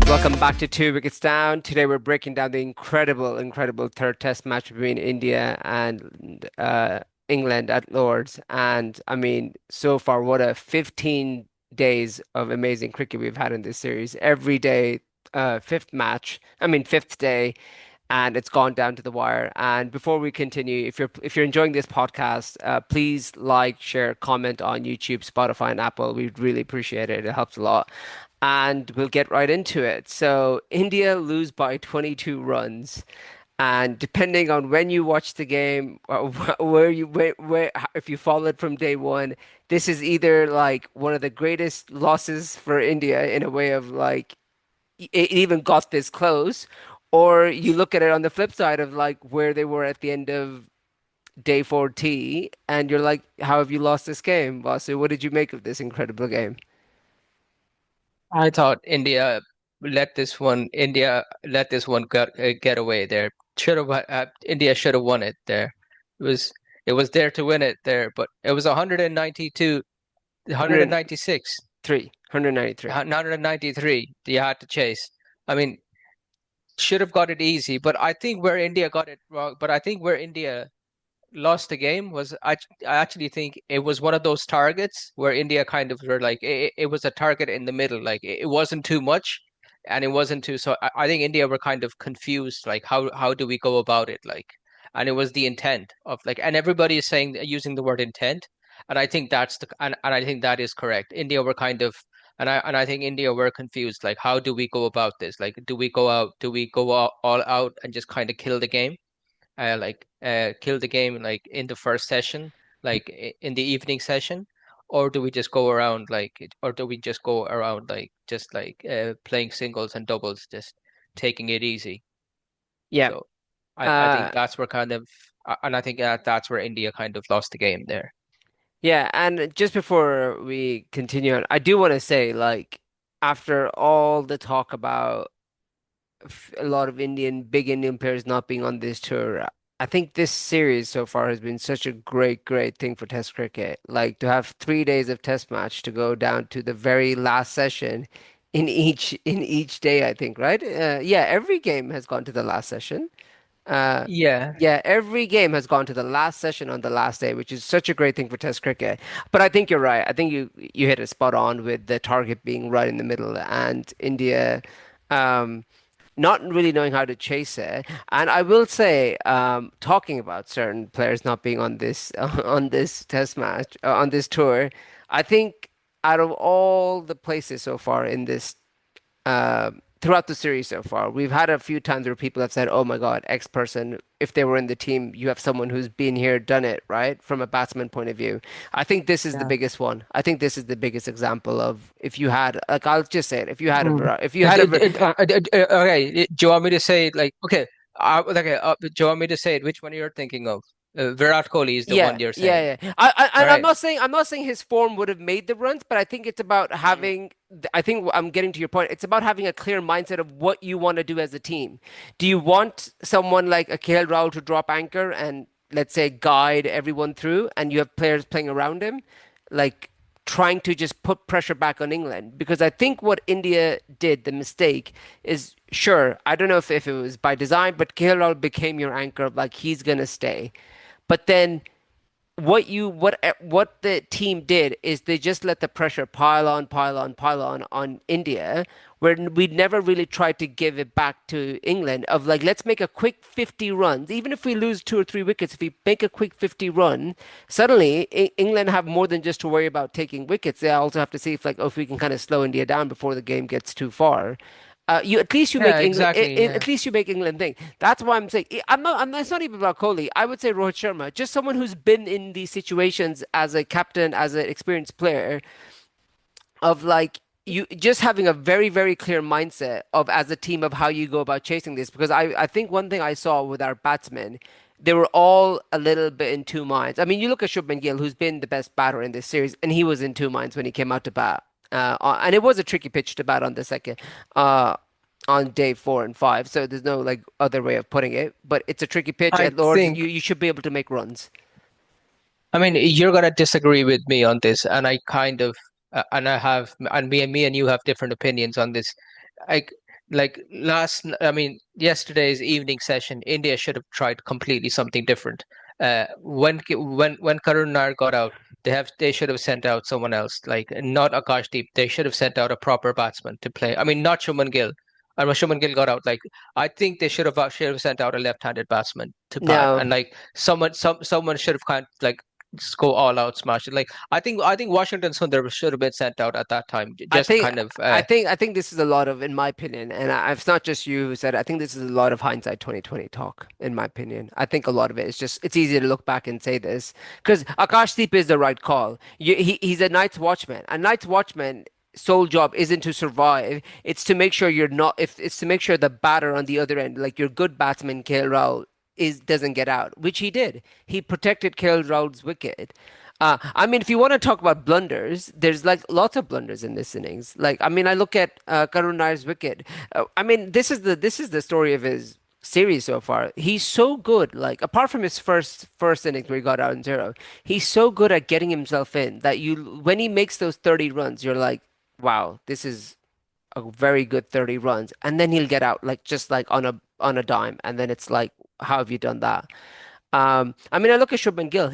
Welcome back to Two Wickets Down. Today we're breaking down the incredible third test match between India and England at Lord's. And I mean, so far, what a 15 days of amazing cricket we've had in this series. Every day, fifth day, and it's gone down to the wire. And before we continue, if you're enjoying this podcast, please like, share, comment on YouTube, Spotify, and Apple. We'd really appreciate it. It helps a lot. And we'll get right into it. So India lose by 22 runs. And depending on when you watch the game, or where if you followed from day one, this is either like one of the greatest losses for India in a way of like it even got this close, or you look at it on the flip side of like where they were at the end of day 4 and you're like, how have you lost this game, Vasu? What did you make of this incredible game? I thought India let this one get away there. Should have India should have won it there. It was it was there to win it there, but it was 192, 196, 193. 193 you had to chase. I mean, should have got it easy, but I think where India got it wrong, but I think where India lost the game was I actually think it was one of those targets where India kind of were like it was a target in the middle, like it wasn't too much and it wasn't too so I think India were kind of confused, like how do we go about it, like, and it was the intent of like, and everybody is saying using the word intent, and I think and I think that is correct. India were kind of and I think India were confused, like how do we go about this, like do we go all out and just kind of kill the game like in the first session, like in the evening session, or do we just go around or do we just go around like just like playing singles and doubles, just taking it easy? Yeah. So I think Uh, that's where kind of and I think that's where India kind of lost the game there. yeah, and just before we continue on, I do want to say, like, after all the talk about a lot of big Indian players not being on this tour. I think this series so far has been such a great thing for Test cricket. Like to have 3 days of Test match to go down to the very last session in each day, I think, right? Yeah, every game has gone to the last session. Uh, Yeah, yeah, every game has gone to the last session on the last day, which is such a great thing for Test cricket. But I think you're right. I think you hit it spot on with the target being right in the middle and India. Um, not really knowing how to chase it. And I will say, talking about certain players not being on this on this test match on this tour, I think out of all the places so far in this uh, throughout the series so far, we've had a few times where people have said, "Oh my God, X person." If they were in the team, you have someone who's been here, done it, right? From a batsman point of view, I think this is the yeah. biggest one. I think this is the biggest example of if you had, like, I'll just say it, if you had a, Mm. if you had a, Okay, do you want me to say it like okay? Okay, do you want me to say it? Which one you're thinking of? Virat Kohli is the one Yeah, you're saying. yeah, yeah. And Right. I'm not saying his form would have made the runs, but I think it's about Mm. having. I think I'm getting to your point. It's about having a clear mindset of what you want to do as a team. Do you want someone like a KL Rahul to drop anchor and let's say guide everyone through, and you have players playing around him, like trying to just put pressure back on England? Because I think what India did, the mistake is sure. I don't know if it was by design, but KL Rahul became your anchor, like he's gonna stay. But then what the team did is they just let the pressure pile on India, where we never really tried to give it back to England of like let's make a quick 50 runs, even if we lose 2 or 3 wickets. If we make a quick 50 run, suddenly England have more than just to worry about taking wickets. They also have to see if like, oh, if we can kind of slow India down before the game gets too far. You at least you make Yeah, England exactly. Yeah. at least you make England think. That's why I'm saying it's not even about Kohli. I would say Rohit Sharma, just someone who's been in these situations as a captain, as an experienced player, of like you just having a very clear mindset of as a team of how you go about chasing this. Because I think one thing I saw with our batsmen, they were all a little bit in two minds. I mean, you look at Shubman Gill, who's been the best batter in this series, and he was in two minds when he came out to bat. And it was a tricky pitch to bat on the second, uh, on day 4 and 5. So there's no like other way of putting it. But it's a tricky pitch I at Lords. think You should be able to make runs. I mean, you're gonna disagree with me on this, and I kind of, and I have, and me and you have different opinions on this. Like, I mean, yesterday's evening session, India should have tried completely something different. When Karun Nair got out, they should have sent out someone else, like not Akashdeep. They should have sent out a proper batsman to play. I mean, not Shuman Gill. And when Shuman Gill got out, like I think they should have sent out a left-handed batsman to bat, No. and like someone should have kind of like just go all out smash it. Like I think Washington Sundar should have been sent out at that time, I just think kind of I think this is a lot of, in my opinion, and it's not just you who said it, I think this is a lot of hindsight 2020 talk, in my opinion. I think a lot of it is just it's easy to look back and say this because Akashdeep is the right call. He's a night's watchman. A night's watchman sole job isn't to survive. It's to make sure you're not if it's to make sure the batter on the other end, like your good batsman KL Rahul, is doesn't get out, which he did. He protected KL Rahul's wicket. I mean, if you want to talk about blunders, there's like lots of blunders in this innings. Like, I mean, I look at Karun Nair's wicket. I mean, this is the story of his series so far. He's so good. Like, apart from his first innings where he got out in zero, he's so good at getting himself in that you when he makes those 30 runs, you're like, wow, this is a very good 30 runs, and then he'll get out like just like on a dime, and then it's like, how have you done that? I mean, I look at Shubman Gill.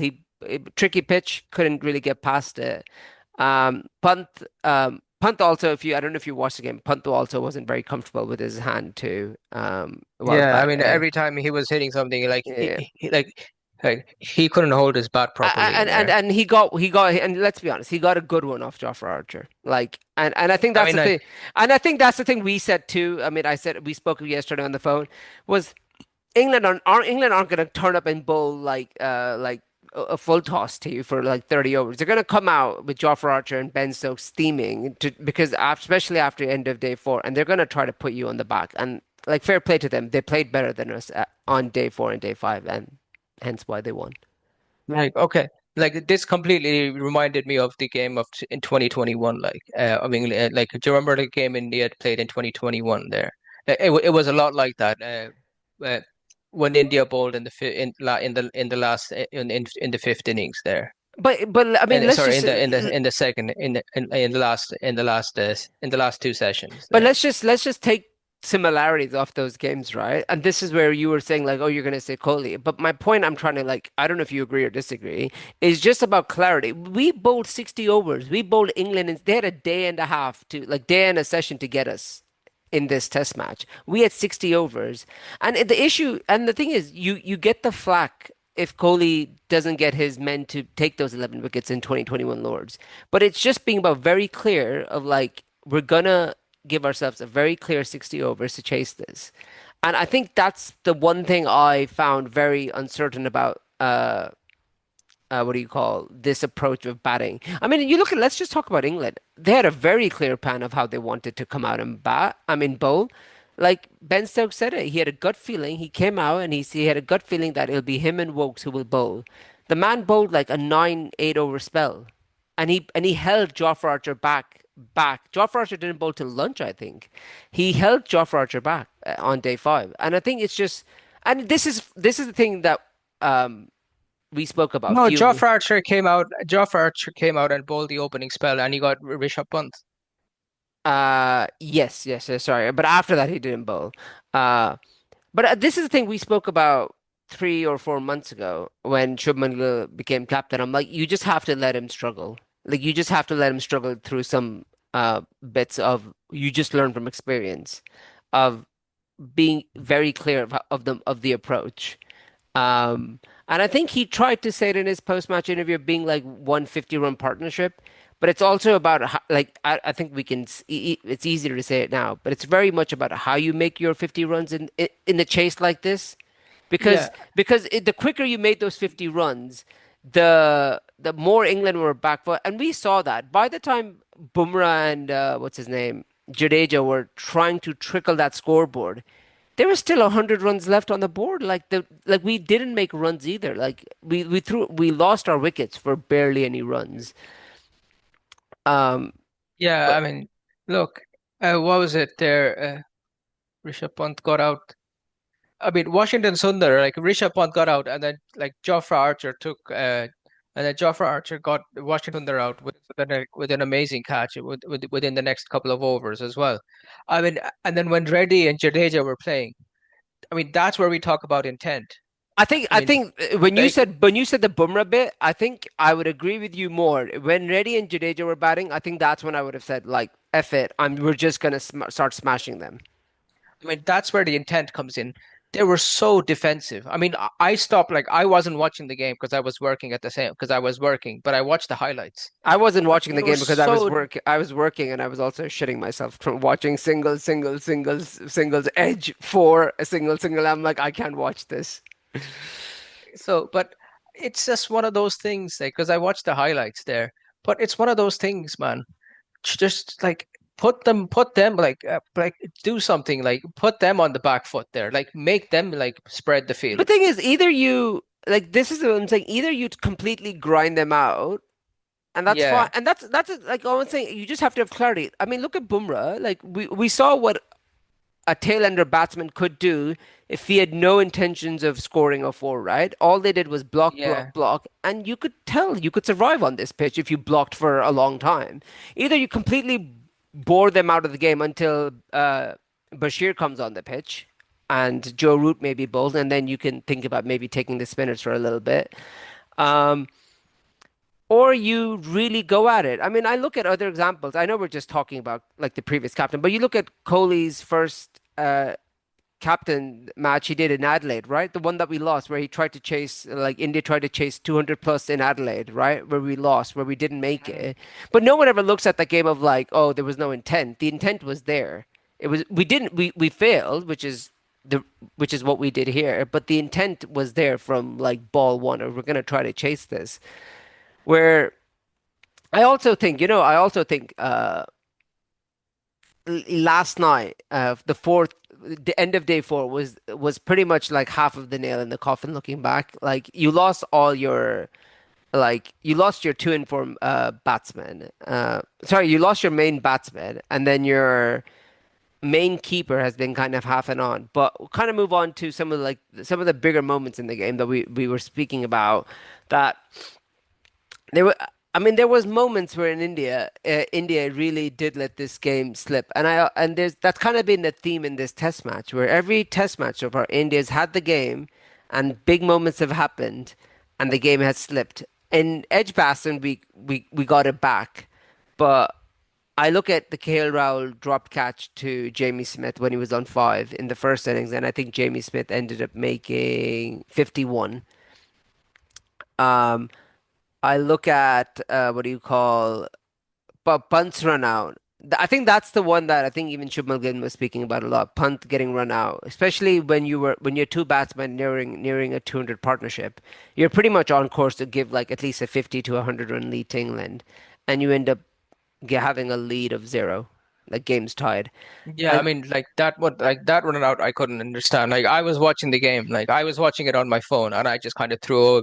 Tricky pitch, couldn't really get past it. Punt, Punt also. If you, I don't know if you watched the game. Punt also wasn't very comfortable with his hand too. Well, yeah. I back. mean, every time he was hitting something, like Yeah. like he couldn't hold his bat properly there. And he got and let's be honest, he got a good one off Jofra Archer. Like and I think I that's mean, the like thing. And I think that's the thing we said too. I mean, I said we spoke yesterday on the phone was England aren't going to turn up and bowl like a full toss to you for like 30 overs. They're going to come out with Jofra Archer and Ben Stokes steaming because especially after the end of day four, and they're going to try to put you on the back. And like fair play to them, they played better than us on day four and day five, and hence why they won. okay, like this completely reminded me of the game of in 2021. Like I mean, like do you remember the game India had played in 2021 there? It was a lot like that. Uh, when India bowled in the in the last in the fifth innings there. But I mean, And let's sorry, just in the second in the last two sessions but there. let's just take similarities off those games, right? And this is where you were saying like, oh, you're gonna say Kohli. But my point I'm trying to like, I don't know if you agree or disagree, is just about clarity. We bowled 60 overs. We bowled England and they had a day and a half to like day and a session to get us in this test match. We had 60 overs. And the issue and the thing is you get the flack if Kohli doesn't get his men to take those 11 wickets in 2021 Lords. But it's just being about very clear of like we're gonna give ourselves a very clear 60 overs to chase this. And I think that's the one thing I found very uncertain about what do you call this approach of batting? I mean, you look at let's just talk about England. They had a very clear plan of how they wanted to come out and bat. I mean, bowl. Like Ben Stokes said it, he had a gut feeling. He came out and he had a gut feeling that it'll be him and Wokes who will bowl. The man bowled like a 9-8 over spell, and he held Jofra Archer back. Jofra Archer didn't bowl till lunch, I think. He held Jofra Archer back on day five, and I think it's just and this is the thing that we spoke about. No, Few. Jofra Archer came out. Jofra Archer came out and bowled the opening spell, and he got Rishabh Pant. Yes, sorry, but after that he didn't bowl. Uh, but this is the thing we spoke about 3 or 4 months ago when Shubman Gill became captain. I'm like, you just have to let him struggle. Like you just have to let him struggle through some bits of you just learn from experience of being very clear of the approach. And I think he tried to say it in his post-match interview of being like 150-run partnership, but it's also about like I think we can it's easier to say it now, but it's very much about how you make your 50 runs in a chase like this, Yeah, the quicker you made those 50 runs, the more England were back for, and we saw that by the time Bumrah and what's his name Jadeja were trying to trickle that scoreboard. There were still 100 runs left on the board. Like we didn't make runs either. Like we lost our wickets for barely any runs. Um, yeah. I but mean, look, what was it there? Rishabh Pant got out. I mean, Washington Sundar, like Rishabh Pant got out, and then like Jofra Archer took And then Jofra Archer got Washington there out with an amazing catch within the next couple of overs as well. I mean, and then when Reddy and Jadeja were playing, I mean, that's where we talk about intent. I I mean, think they, when you said the Bumrah bit, I think I would agree with you more. When Reddy and Jadeja were batting, I think that's when I would have said like, "F it, we're just gonna start smashing them." I mean, that's where the intent comes in. They were so defensive. I mean, I stopped, like, I wasn't watching the game because I was working at the same, because I was working, but I watched the highlights. I wasn't But watching they the were game because so, I was working, and I was also shitting myself from watching singles, edge for a single. I'm like, I can't watch this. but it's just one of those things, like, because I watched the highlights there, but it's one of those things, man. Just like put them like do something, like put them on the back foot there, like make them like spread the The field. thing is, either you like this is what I'm saying. Either you completely grind them out, and that's fine. Yeah, And like all I'm saying. You just have to have clarity. I mean, look at Bumrah. Like we saw what a tail-ender batsman could do if he had no intentions of scoring a four, right? All they did was yeah. block, and you could tell you could survive on this pitch if you blocked for a long time. Either you completely bore them out of the game until Bashir comes on the pitch and Joe Root maybe bowls, and then you can think about maybe taking the spinners for a little bit. Um, or you really go at it. I mean, I look at other examples. I know we're just talking about like the previous captain, but you look at Kohli's first captain match he did in Adelaide, right? The one that we lost, where he tried to chase, like India tried to chase 200 plus in Adelaide, right? Where we lost, where we didn't make Mhm. it. But no one ever looks at that game of like, oh, there was no intent. The intent was there. We failed, the which is what we did here. But the intent was there from like ball one, or we're gonna try to chase this. Where I also think last night, the end of day four was pretty much like half of the nail in the coffin. Looking back, like you lost your two informed batsmen. Sorry, you lost your main batsman, and then your main keeper has been kind of half and on. But we'll kind of move on to some of the bigger moments in the game that we were speaking about. That there were, I mean, there was moments where in India really did let this game slip, and there's that's kind of been the theme in this Test match, where every Test match so far, India's had the game, and big moments have happened, and the game has slipped. In Edgbaston, we got it back, but I look at the KL Rahul dropped catch to Jamie Smith when he was on five in the first innings, and I think Jamie Smith ended up making 51. Um, I look at what do you call punts run out. I think that's the one that I think even Shubman Gill was speaking about a lot. Punt getting run out, especially when you're two batsmen nearing a 200 partnership, you're pretty much on course to give like at least a 50 to 100 run lead to England, and you end up having a lead of zero, like game's tied. Yeah, I And mean, like that run out, I couldn't understand. Like, I was watching the game, like I was watching it on my phone, and I just threw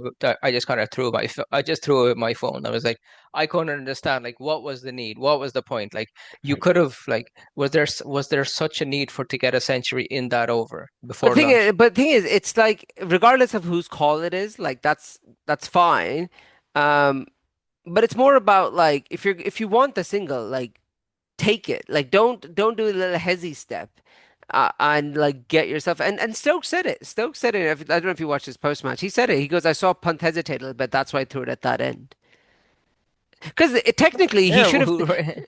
away my phone. I was like, I couldn't understand, like, what was the need? What was the point? Like, you could have, like, was there such a need for to get a century in that over before lunch? but thing is, it's like regardless of whose call it is, like that's fine. Um, but it's more about like if you want the single, like take it. Like don't do a little hezzy step. And like get yourself and Stokes said it. Stokes said it. I don't know if you watched his post match. He said it. He goes, "I saw Punt hesitate a little bit. That's why I threw it at that end." Because technically Yeah,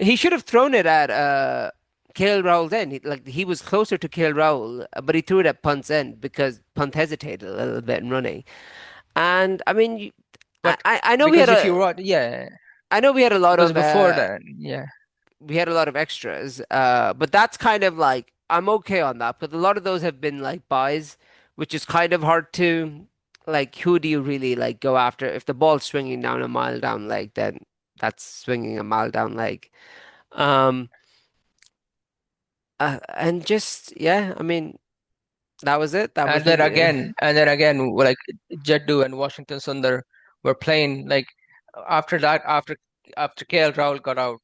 he should have thrown it at KL Rahul's end. He was closer to KL Rahul, but he threw it at Punt's end because Punt hesitated a little bit in running. And I mean, but I know because if you want, yeah, we had a lot because of before that, yeah. extras, but that's kind of like I'm okay on that. But a lot of those have been like buys, which is kind of hard to like. Who do you really like go after? If the ball's swinging down a mile down leg, then that's swinging a mile down leg. Um, and just yeah, I mean that was it. That was really And then again, like Jaddu and Washington Sundar were playing, like, after that, after KL Rahul got out,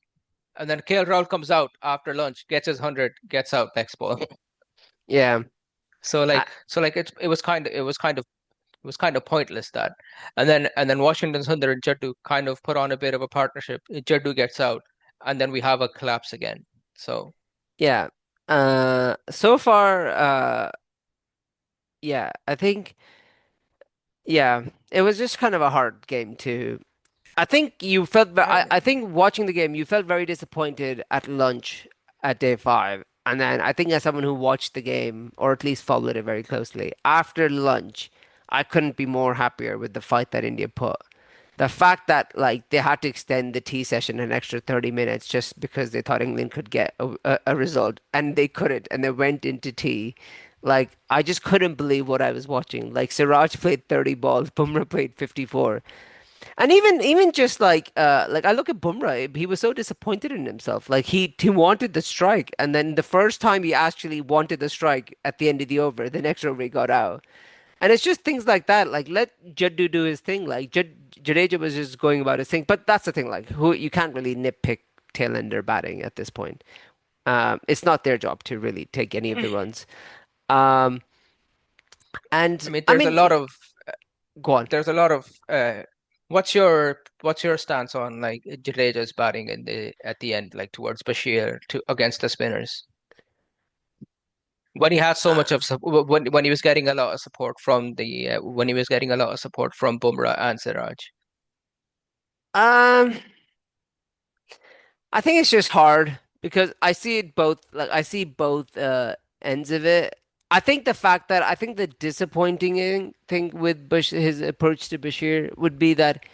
and then KL Rahul comes out after lunch, gets his 100, gets out next ball. yeah. So I, like it was kind of was kind of pointless that. And then Washington Sundar and Jaddu kind of put on a bit of a partnership. Jaddu gets out, and then we have a collapse again. So Yeah. So far, yeah, I think, yeah, it was just kind of a hard game to. I think you felt, I think watching the game, you felt very disappointed at lunch at day five. And then I think as someone who watched the game, or at least followed it very closely, after lunch, I couldn't be more happier with the fight that India put. The fact that like they had to extend the tea session an extra 30 minutes just because they thought England could get a result and they couldn't and they went into tea. Like I just couldn't believe what I was watching. Like Siraj played 30 balls, Bumrah played 54. And even just like I look at Bumrah, he was so disappointed in himself. Like he wanted the strike, and then the first time he actually wanted the strike at the end of the over, the next over he got out. And it's just things like that. Like let Jaddu do his thing. Like Jadeja was just going about his thing. But that's the thing. Like who you can't really nitpick tail ender batting at this point. It's not their job to really take any of the runs. Um, I and mean, I mean, go on. there's a lot of what's your stance on like Jadeja's batting in the at the end, like towards Bashir to against the spinners when he had so much of when he was getting a lot of support from the when he was getting a lot of support from Bumrah and Siraj. Um, I think it's just hard because I see it both. Like I see both ends of it. I think the disappointing thing with Bush his approach to Bashir would be that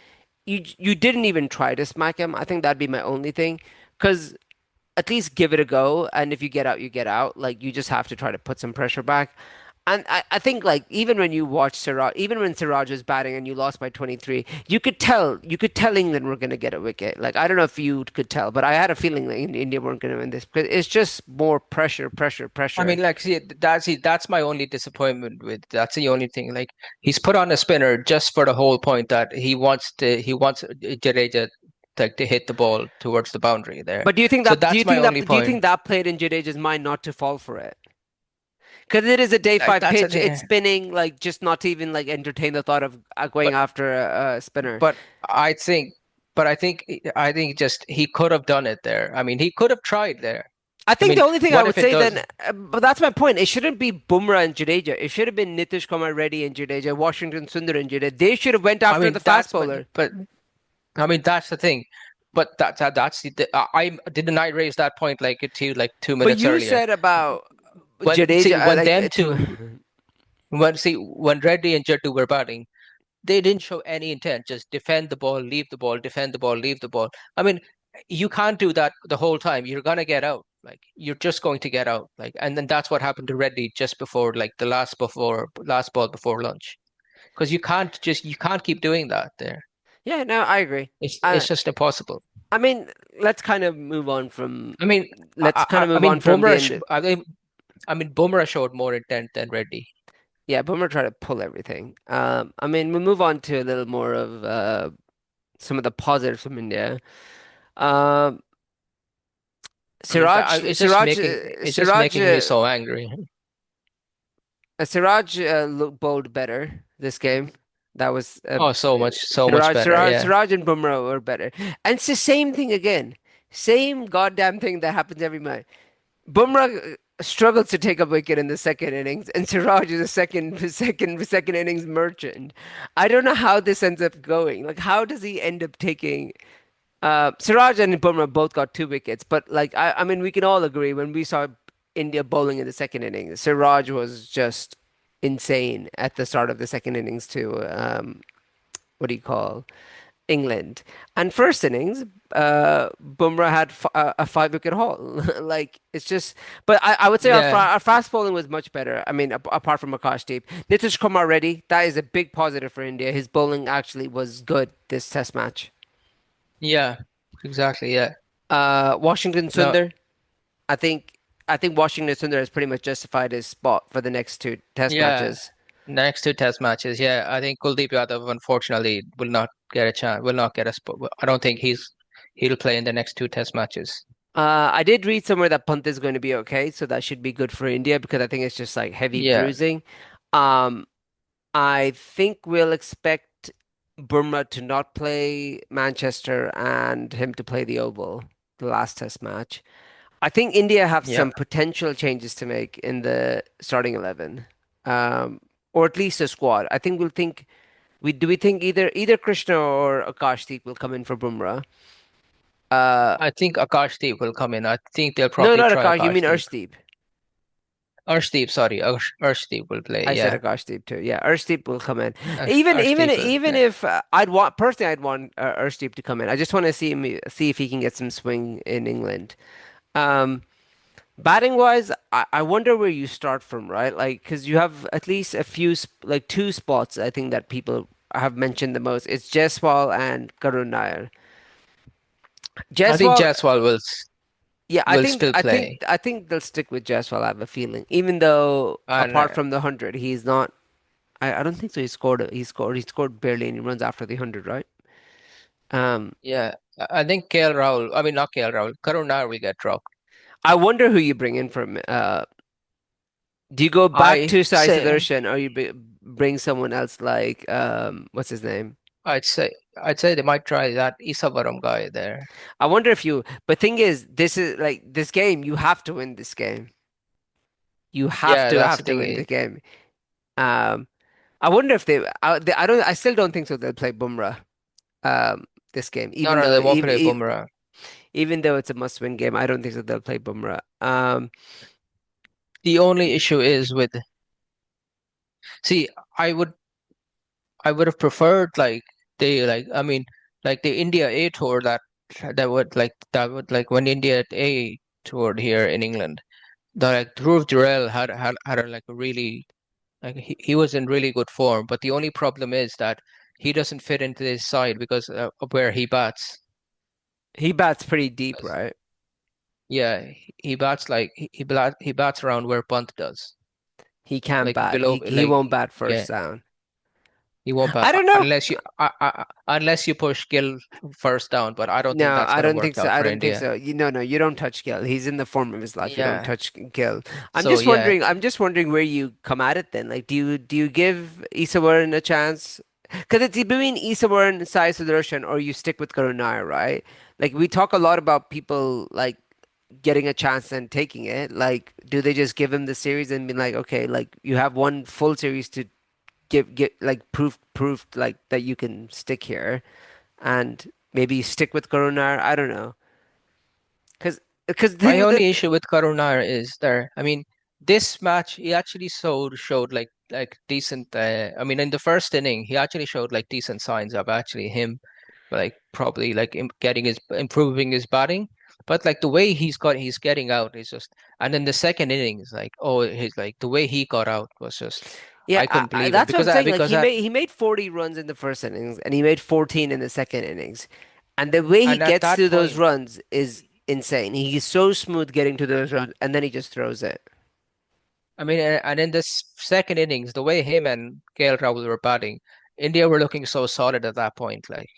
you didn't even try to smack him. I think that'd be my only thing because at least give it a go. And if you get out, you get out. Like you just have to try to put some pressure back. And I think like even when you watch Siraj, even when Siraj was batting and you lost by 23, you could tell England were going to get a wicket. Like I don't know if you could tell, but I had a feeling that India weren't going to win this because it's just more pressure, pressure, I pressure. mean, like, that's my only disappointment with. That's the only thing. Like, he's put on a spinner just for the whole point that he wants Jadeja to hit the ball towards the boundary there. But So that's my only do you point. think that played in Jadeja's mind not to fall for it? Because it is a day Like, five that's a pitch, it's thing. spinning like just not to even like entertain the thought of going But after a spinner. but I think, I think just he could have done it there. I mean, he could have tried there. I I think mean, the only thing I what would if it say then, does? but that's my point. It shouldn't be Bumrah and Jadeja. It should have been Nitish Kumar Reddy and Jadeja, Washington Sundar and Jadeja. They should have went I after the mean, fast bowler. but I mean, that's the thing. But that's I didn't I raise that point like to you like two But minutes you earlier. said about When see Jadeja, when them like to. two when Reddy and Jaddu were batting, they didn't show any intent. Just defend the ball, leave the ball, defend the ball, leave the ball. I mean, you can't do that the whole time. You're gonna get out. Like you're just going to get out. Like, and then that's what happened to Reddy just before like the last ball before lunch. Because you can't keep doing that there. Yeah, no, I agree. It's I, just impossible. I mean, let's kind of move on from. I mean, Let's kind of I move on mean, from the end. I mean, Bumrah showed more intent than Reddy. Yeah, Bumrah tried to pull everything. I mean, we'll move on to a little more of some of the positives from India. Um, I mean, it's just Siraj, making me so angry. Siraj bowled better this game. That was Oh, so much better. Yeah, Siraj and Bumrah were better, and it's the same thing again. Same goddamn thing that happens every match. Bumrah struggles to take a wicket in the second innings, and Siraj is a second innings merchant. I don't know how this ends up going. Like, how does he end up taking? Siraj and Bumrah both got 2 wickets, but like I mean, we can all agree when we saw India bowling in the second innings, Siraj was just insane at the start of the second innings to what do you call England. And first innings, Bumrah had a 5 wicket haul. Like it's just, but I would say yeah, our fast bowling was much better. I mean, apart from Akash Deep, Nitish Kumar Reddy, that is a big positive for India. His bowling actually was good this Test match. yeah, exactly. Yeah, Washington no, Sundar, I think I think Washington Sundar has pretty much justified his spot for the next two Test yeah. matches. Next two test matches. Yeah, I think Kuldeep Yadav unfortunately will not get a chance. Will not get a spot. I don't think he'll play in the next two test matches. I did read somewhere that punt is going to be okay, so that should be good for India because I think it's just like heavy Yeah, bruising. Um, I think we'll expect Burma to not play Manchester and him to play the Oval, the last test match. I think India have Yeah, some potential changes to make in the starting 11, um, or at least a squad. I think we'll think we think either Krishna or Akashdeep will come in for Bumrah. Uh, I think Akashdeep will come in. I think they'll no, probably not try Akash. You mean Akashdeep. Arshdeep? Arshdeep, sorry, Arshdeep will play. I said Yeah, Akashdeep too. Yeah, Arshdeep will come in. Arshdeep will Even play. if I'd want personally, I'd want Arshdeep to come in. I just want to see if he can get some swing in England. Um, Batting wise, I wonder where you start from, right? Like, because you have at least a few, like two spots, I think that people have mentioned the most. It's Jaiswal and Karun Nair. I think Jaiswal, Jaiswal yeah, will still play. I think they'll stick with Jaiswal. I have a feeling, even though And apart from the 100, he's not. I don't think so. He scored barely any runs after the 100, right? Um, yeah, I think KL Rahul. I mean, not KL Rahul. Karun Nair will get dropped. I wonder who you bring in from. Do you go back I to Sai say, Sudarshan or bring someone else like what's his name? I'd say, I'd say they might try that Isavaram guy there. I wonder if you. But thing is, this is like this game. You have to win this game. You Yeah, that's have the to thing. win the game. Um, I wonder if I don't. I still don't think so. They'll play Bumrah this game, No, no, they won't play Bumrah. even though it's a must-win game. I don't think so. They'll play Bumrah. The only issue is with, see, I would, I would have preferred like they like, I mean, like the India A tour that would like when India A toured here in England. The like Dhruv Jurel had a, like a really like he was in really good form, but the only problem is that he doesn't fit into this side because of where he bats. He bats pretty deep, 'Cause, right? yeah, he bats like he bats around where Bunt does, He can't like bat. below He like won't bat first yeah, down. he won't bat I don't know. unless you push Gill first down, but I don't think No, that's I gonna don't think work so. out I for don't think India. so. No, you don't touch Gil. He's in the form of his life. You don't Yeah, touch Gil. so yeah, I'm just wondering where you come at it then. Like, do you give Isawaren a chance? Because it's between Isawaren, Sai Sudarshan, or you stick with Karunaya, right? Like, we talk a lot about people like getting a chance and taking it. Like, do they just give him the series and be like, okay, like you have one full series to get like proof like that you can stick here and maybe stick with Karunaya. I don't know. Because my thing only that issue with Karunar is there. I mean, this match he actually showed like decent. I mean, in the first inning, he actually showed like decent signs of actually him like probably like getting his improving his batting. But like the way he's getting out is just. And then the second inning is like oh he's like the way he got out was just yeah, I couldn't believe it that's what I'm saying. Like because that he made 40 runs in the first innings and he made 14 in the second innings, and the way he and at gets that to those point. runs is insane. He's so smooth getting to those runs, and then he just throws it. I mean, and in this second innings, the way him and KL Rahul were batting, India were looking so solid at that point. Like,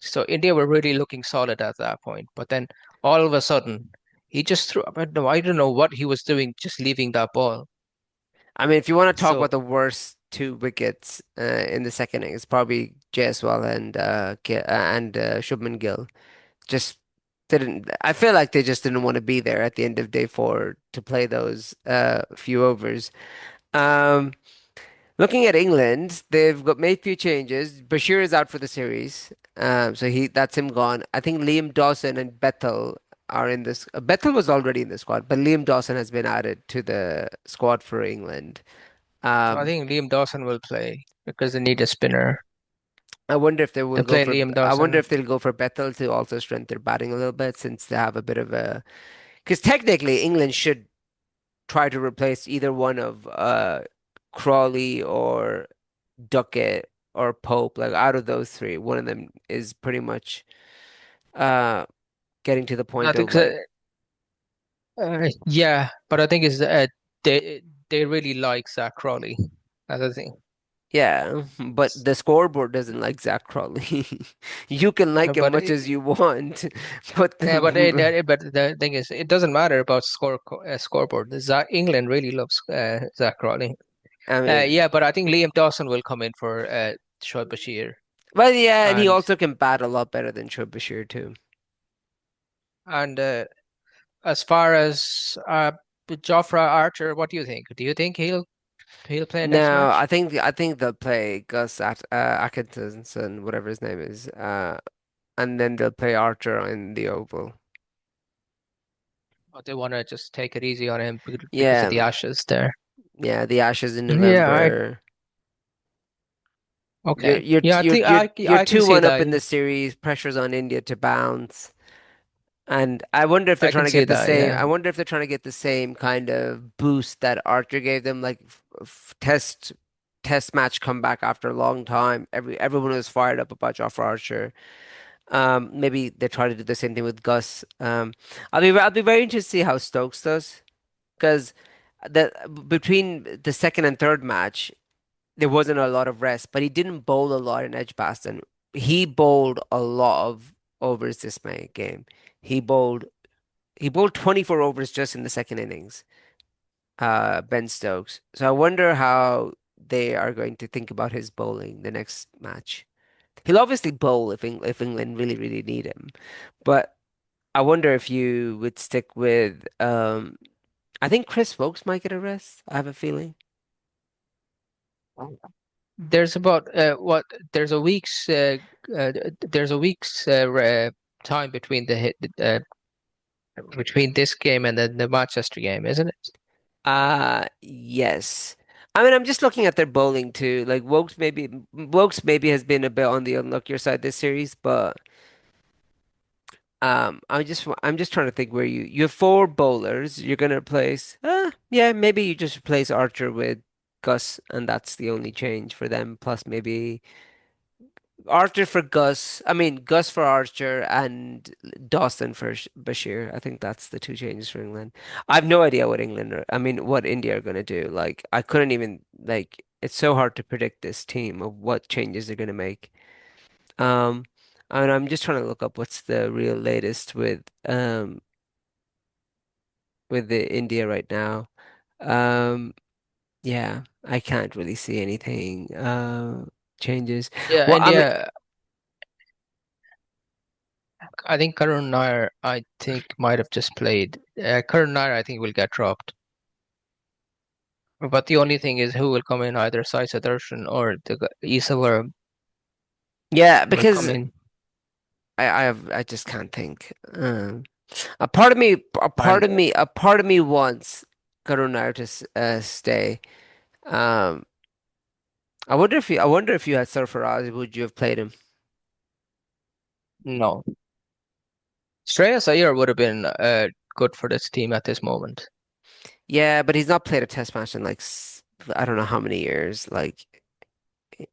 so India were really looking solid at that point. But then all of a sudden, he just threw. I don't know what he was doing, just leaving that ball. I mean, if you want to talk about So the worst two wickets in the second innings, probably Jaiswal and Shubman Gill. Just didn't. I feel like they just didn't want to be there at the end of day four to play those few overs. Um, Looking at England, they've got made few changes. Bashir is out for the series, so he that's him gone. I think Liam Dawson and Bethel are in this. Bethel was already in the squad, but Liam Dawson has been added to the squad for England. I Um, think Liam Dawson will play because they need a spinner. I wonder if they will They go play for. Liam I wonder Dawson. if they'll go for Bethel to also strengthen their batting a little bit, since they have a bit of a. Because technically, England should try to replace either one of Crawley or Duckett or Pope. Like out of those three, one of them is pretty much uh getting to the I point think of so. like, Yeah, but I think is they really like Zach Crawley. That's the thing. yeah, but the scoreboard doesn't like Zach Crawley. You can like him But much as you want, but yeah, the, but the thing is, it doesn't matter about scoreboard. England really loves Zach Crawley. I mean, Yeah, but I think Liam Dawson will come in for Shoaib Bashir, well, yeah, and he and also can bat a lot better than Trubisher too. and as far as Jofra Archer, what do you think? Do you think he'll play next No, match? I think they'll play Gus at Atkinson, whatever his name is, and then they'll play Archer in the Oval. Or they want to just take it easy on him because of Yeah, the Ashes there? yeah, the Ashes in Yeah, November. okay. Yeah, You're I can see 2-1 up that. in the series. Pressure's on India to bounce. And I wonder if they're I trying can to see get the that. same. Yeah. I wonder if they're trying to get the same kind of boost that Archer gave them, like test match comeback after a long time. Everyone was fired up about Jofra Archer. Maybe they try to do the same thing with Gus. I'll be very interested to see how Stokes does because the between the second and third match there wasn't a lot of rest, but he didn't bowl a lot in Edgbaston. He bowled a lot of overs this game. He bowled he bowled 24 overs just in the second innings, Ben Stokes. So I wonder how they are going to think about his bowling the next match. He'll obviously bowl if England really, really need him. But I wonder if you would stick with I think Chris Wokes might get a rest. I have a feeling. There's about what uh, there's a week's time between the hit between this game and the Manchester game, isn't it? Yes. I mean, I'm just looking at their bowling too. Like Wokes maybe has been a bit on the unluckier side this series, but I'm just trying to think where you have four bowlers. You're gonna replace, yeah, maybe you just replace Archer with Gus, and that's the only change for them. Plus maybe Archer for Gus. I mean Gus for Archer and Dawson for Bashir. I think that's the two changes for England. I have no idea what I mean what India are gonna do. Like I couldn't even like. It's so hard to predict this team of what changes they're gonna make. Um, and I'm just trying to look up what's the real latest with the India right now. Um, yeah, I can't really see anything changes. Yeah, Well, and I mean, yeah, I think Karun Nair, I think might have just played. Karun Nair, I think will get dropped. But the only thing is who will come in, either Sai Sudarshan or Isa yeah, will come because in. I just can't think. A part of me, And a part of me wants Karunar to stay. Um, I wonder if you had Surfaraz, would you have played him? no, Shreyas Iyer would have been good for this team at this moment. Yeah, but he's not played a test match in like I don't know how many years. Like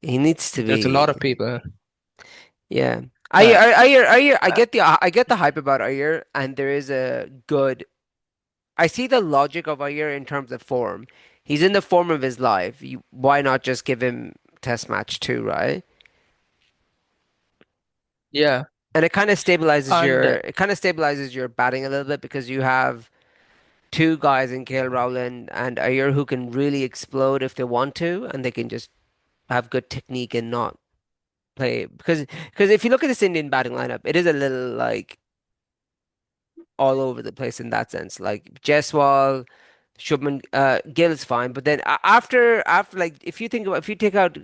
he needs to There's a lot of be. people. Yeah. Uh, uh, I get the hype about Ayer, and there is a good. I see the logic of Ayer in terms of form. He's in the form of his life. Why not just give him test match too, right? yeah, And and it kind of stabilizes your batting a little bit because you have two guys in KL Rowland and Ayer who can really explode if they want to, and they can just have good technique and not play because if you look at this Indian batting lineup, it is a little like all over the place in that sense. Like Jaiswal, Shubman, Gill is fine, but then after like if you take out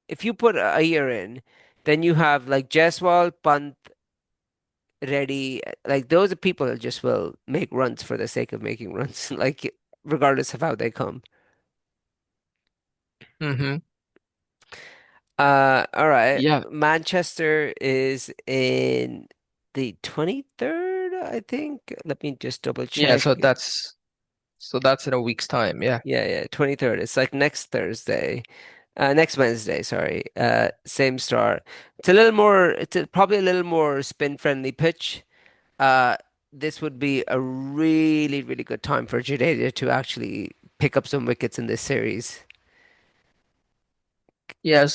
if you put a year in, then you have like Jaiswal, Pant, Reddy, like those are people that just will make runs for the sake of making runs, like regardless of how they come. hmm All right. yeah, Manchester is in the 23rd, I think. Let me just double yeah. check. So that's in a week's time. Yeah, Yeah, yeah, 23rd. It's like next Thursday. Next Wednesday, sorry. Same start. Probably a little more spin friendly pitch. Uh, this would be a really, really good time for Jadeja to actually pick up some wickets in this series. yeah.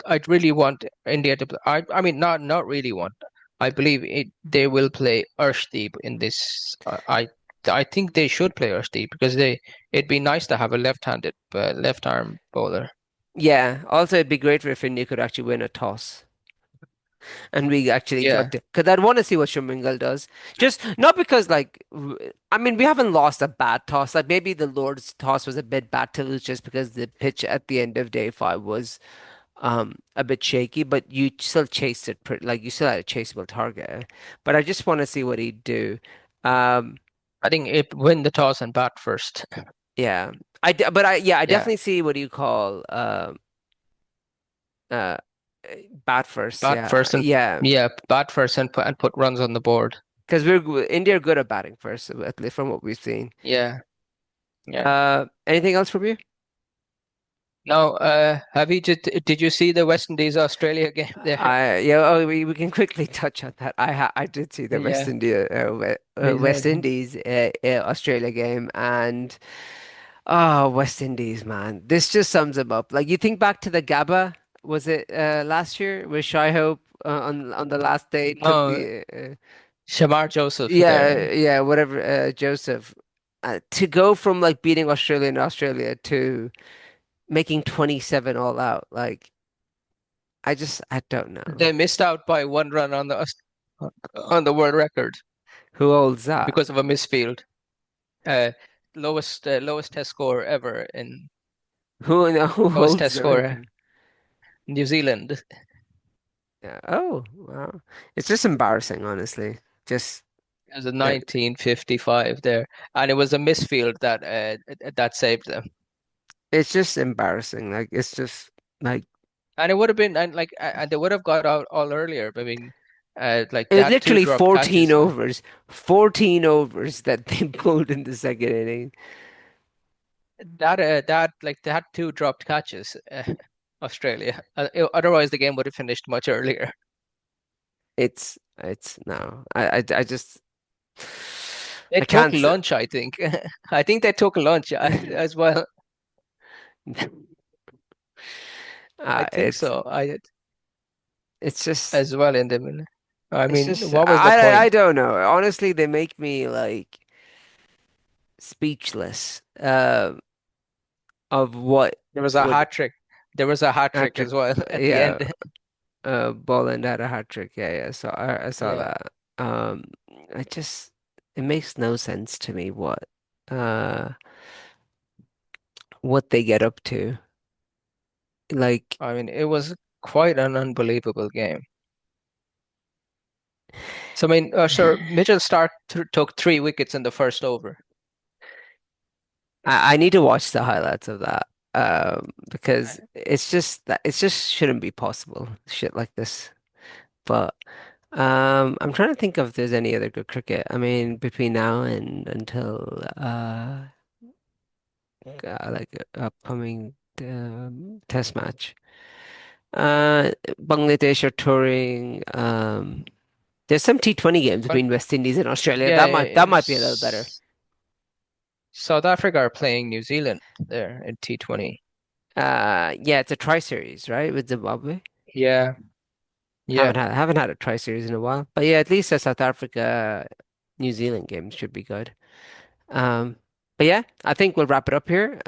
I'd really want India to play. I mean not really want. I believe they will play Arshdeep in this. I I think they should play Rushdie because they it'd be nice to have a left-handed left arm bowler. Yeah. Also, it'd be great if India could actually win a toss. And we actually got Yeah, to, because I'd want to see what Shumingal does. Just not because, like, I mean, we haven't lost a bad toss. Like, maybe the Lord's toss was a bit bad to lose just because the pitch at the end of day five was a bit shaky, but you still chased it pretty, like, you still had a chaseable target. But I just want to see what he'd do. Um, I think it win the toss and bat first. yeah. But yeah, I Yeah, definitely see what you call, uh, bat first. bat Yeah. first and Yeah. yeah, bat first and put runs on the board. Because India are good at batting first, at least from what we've seen. Yeah, yeah. Anything else from you? Now, did you see the West Indies Australia game there? Yeah, oh, we can quickly touch on that. I did see the Yeah, West Queensland. Indies Australia game, and West Indies, man, this just sums them up. Like, you think back to the Gabba, was it last year where Shy Hope on the last day took No, the Shamar Joseph there. yeah, whatever, Joseph, to go from like beating Australia in Australia to making 27 all out. Like, I don't know They missed out by 1 run on the world record who holds that. because of a misfield. Uh, lowest test score ever in Who lowest holds test the score record? New Zealand. Yeah. Oh, wow. It's just embarrassing, honestly. Just It was a uh, 1955 there, and it was a misfield that saved them. it's just embarrassing. Like, it's just like And it would have been and like and they would have got out all earlier. I mean, like it was that two literally dropped 14 catches. overs, 14 overs that they pulled in the second inning. That two dropped catches. Australia. Otherwise, the game would have finished much earlier. It's no. I just They I took can't. lunch, I think. I think they took lunch as well. I think It's so. I it's just as well in the middle. I it's mean, just what was the I point? don't know. Honestly, they make me like speechless of what There was a would hat trick. There was a hat trick hat-trick. as well at the Yeah, end. Bolland had a hat trick. Yeah, yeah. So I saw Yeah. that. Um, I just it makes no sense to me uh what they get up to. Like, I mean, it was quite an unbelievable game. So I mean, sure, Mitchell Stark took 3 wickets in the first over. I need to watch the highlights of that. Because Uh, it's just shouldn't be possible. Shit like this. But I'm trying to think if there's any other good cricket. I mean, between now and until like upcoming test match. Bangladesh are touring. There's some T20 games But between West Indies and Australia. yeah, That might be a little better. South Africa are playing New Zealand there in T20. Yeah, it's a tri-series, right, with Zimbabwe. Yeah, yeah, Haven't had a tri-series in a while, but yeah, at least the South Africa New Zealand game should be good. Um, but yeah, I think we'll wrap it up here.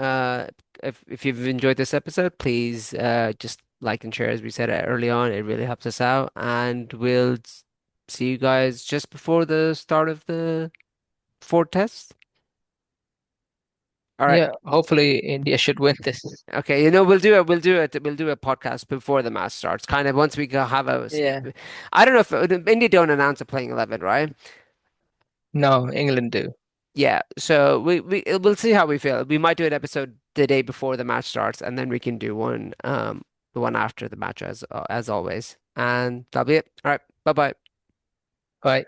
If you've enjoyed this episode, please just like and share as we said early on. It really helps us out, and we'll see you guys just before the start of the fourth test. All right. yeah. Hopefully, India should win this. Okay, we'll do a podcast before the match starts. Kind of once we go have Yeah. I don't know if India don't announce a playing 11, right? No, England do. Yeah, so we'll see how we feel. We might do an episode the day before the match starts, and then we can do one the one after the match as always. And that'll be it. All right, bye bye. Right.